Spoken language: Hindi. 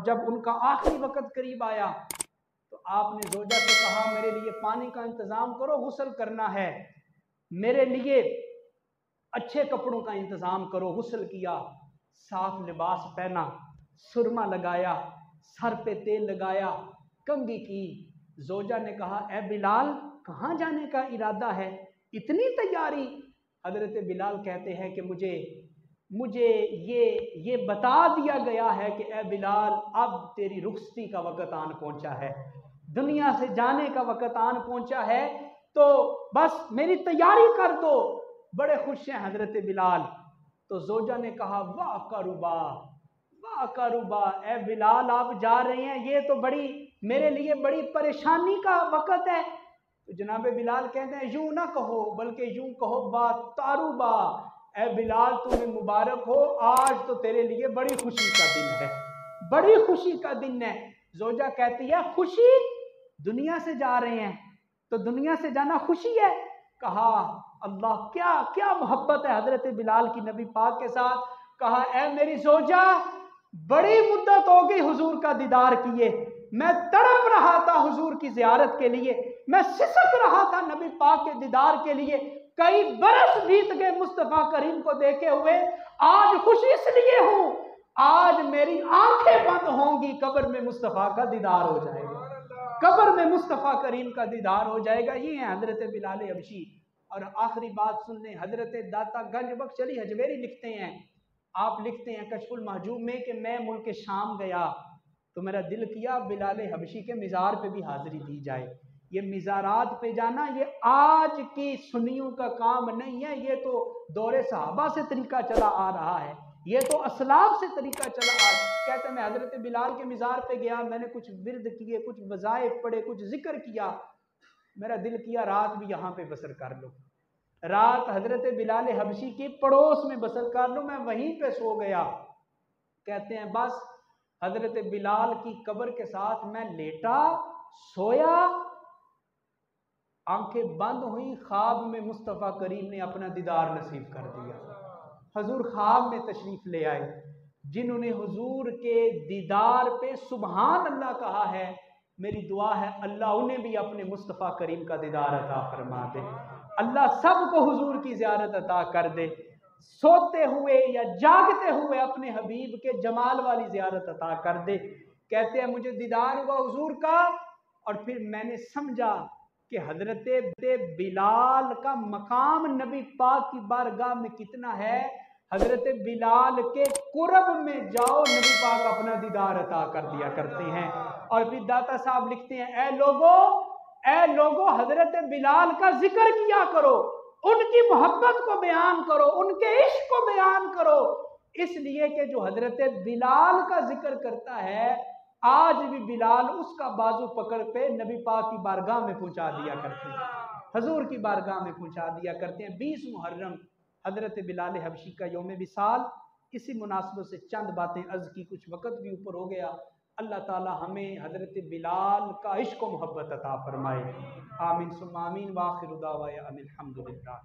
और जब उनका आखिरी वक्त करीब आया तो आपने जोजा से कहा मेरे लिए पानी का इंतज़ाम करो, गुस्ल करना है, मेरे लिए अच्छे कपड़ों का इंतज़ाम करो। गुस्ल किया, साफ लिबास पहना, सुरमा लगाया, सर पे तेल लगाया, कंघी की। जोजा ने कहा ए बिलाल, कहाँ जाने का इरादा है, इतनी तैयारी? हजरत बिलाल कहते हैं कि मुझे ये बता दिया गया है कि ए बिलाल, अब तेरी रुखसती का वक़्त आन पहुंचा है, दुनिया से जाने का वक़्त आन पहुंचा है, तो बस मेरी तैयारी कर दो। बड़े खुश हैं हजरत बिलाल। तो जोजा ने कहा वाह करुबा, वाह करुबा, ए बिलाल आप जा रहे हैं, ये तो मेरे लिए बड़ी परेशानी का वक़्त है। तो जनाब बिलाल कहते हैं यूं ना कहो, बल्कि यूं कहो बा तारुबा, ए बिलाल तुम्हें मुबारक हो, आज तो तेरे लिए बड़ी खुशी का दिन है, बड़ी खुशी का दिन है। जोजा कहती है खुशी, दुनिया से जा रहे हैं तो दुनिया से जाना खुशी है? कहा अल्लाह, क्या क्या मोहब्बत है हजरत बिलाल की नबी पाक के साथ। कहा ए मेरी जोजा, बड़ी मुद्दत हो गई हुजूर का दीदार किए, मैं तड़प रहा था हुजूर की जियारत के लिए, मैं सिसक रहा था नबी पाक के दीदार के लिए, कई बरस बीत गए मुस्तफा करीम को देखे हुए, आज खुशी इसलिए हूं, आज मेरी आंखें बंद होंगी, कब्र में मुस्तफा का दीदार हो जाएगा, कब्र में मुस्तफा करीम का दीदार हो जाएगा। ये है हजरत बिलाल हबशी। और आखिरी बात सुन लें, हजरत दाता गंज बख्श अली हजवेरी लिखते हैं, आप लिखते हैं कशफुल महजूब में कि मैं मुल्क शाम गया तो मेरा दिल किया बिलाल हबशी के मिज़ार पे भी हाजिरी दी जाए। ये मिज़ारात पे जाना ये आज की सुन्नियों का काम नहीं है, ये तो दौरे सहाबा से तरीका चला आ रहा है, ये तो असलाफ से तरीका चला आ। कहते हैं मैं हजरत बिलाल के मिज़ार पे गया, मैंने कुछ विर्द किए, कुछ वज़ाइफ पढ़े, कुछ जिक्र किया, मेरा दिल किया रात भी यहाँ पे बसर कर लो, रात हजरत बिलाल हबशी की पड़ोस में बसर कर लो, मैं वहीं पे सो गया। कहते हैं बस हजरत बिलाल की कब्र के साथ मैं लेटा, सोया, आंखें बंद हुई, ख्वाब में मुस्तफ़ा करीम ने अपना दीदार नसीब कर दिया। हुजूर ख्वाब में तशरीफ ले आए, जिन्होंने हुजूर के दीदार पे सुबहान अल्लाह कहा है, मेरी दुआ है अल्लाह उन्हें भी अपने मुस्तफ़ा करीम का दीदार अता फरमा दे, अल्लाह सबको हुजूर की ज़ियारत अता कर दे, सोते हुए या जागते हुए अपने हबीब के जमाल वाली ज़ियारत अता कर दे। कहते हैं मुझे दीदार हुआ हुजूर का, और फिर मैंने समझा कि हजरत बिलाल का मकाम नबी पाक की बारगाह में कितना है। हजरत बिलाल के कुर्ब में जाओ, नबी पाक अपना दीदार अता कर दिया करते हैं। और फिर दाता साहब लिखते हैं ए लोगो हजरत बिलाल का जिक्र किया करो, उनकी मोहब्बत को बयान करो, उनके इश्क को बयान करो, इसलिए कि जो हजरत बिलाल का जिक्र करता है आज भी बिलाल उसका बाजू पकड़ पे नबी पाक की बारगाह में पहुंचा दिया करते हैं, हजूर की बारगाह में पहुंचा दिया करते हैं। 20 मुहर्रम हजरत बिलाल हबशी का यौम विसाल। इसी मुनासबत से चंद बातें अर्ज की, कुछ वक़्त भी ऊपर हो गया। अल्लाह ताला हमें हजरत बिलाल का इश्क व मोहब्बत अता फरमाए। आमीन सुम्मा आमीन। व आखिरु दावाना अनिल हम्दुलिल्लाह।